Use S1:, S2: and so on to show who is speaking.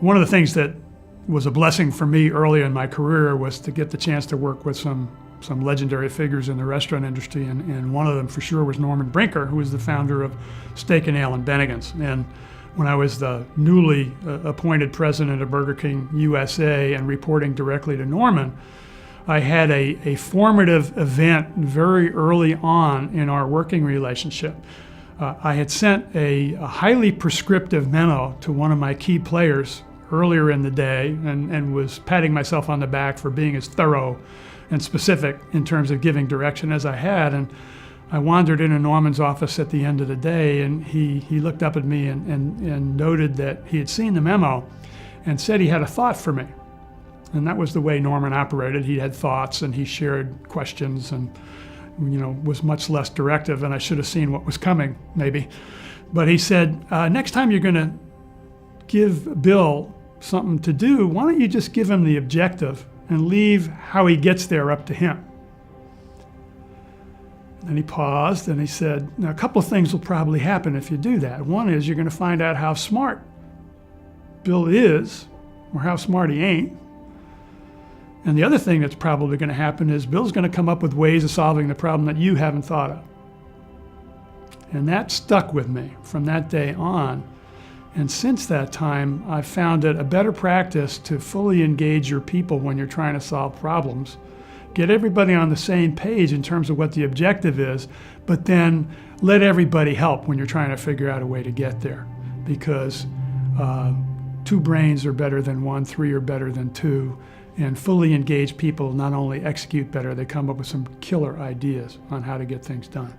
S1: One of the things that was a blessing for me early in my career was to get the chance to work with some legendary figures in the restaurant industry, and one of them for sure was Norman Brinker, who was the founder of Steak and Ale and Bennigan's. And when I was the newly appointed president of Burger King USA and reporting directly to Norman, I had a formative event very early on in our working relationship. I had sent a highly prescriptive memo to one of my key players earlier in the day and was patting myself on the back for being as thorough and specific in terms of giving direction as I had. And I wandered into Norman's office at the end of the day, and he looked up at me and noted that he had seen the memo and said he had a thought for me. And that was the way Norman operated. He had thoughts and he shared questions and was much less directive, and I should have seen what was coming, maybe. But he said, next time you're going to give Bill something to do, why don't you just give him the objective and leave how he gets there up to him? And he paused and he said, now, a couple of things will probably happen if you do that. One is you're going to find out how smart Bill is or how smart he ain't. And the other thing that's probably going to happen is Bill's going to come up with ways of solving the problem that you haven't thought of. And that stuck with me from that day on. And since that time, I've found it a better practice to fully engage your people when you're trying to solve problems. Get everybody on the same page in terms of what the objective is, but then let everybody help when you're trying to figure out a way to get there. Because 2 brains are better than 1, 3 are better than 2. And fully engaged people not only execute better, they come up with some killer ideas on how to get things done.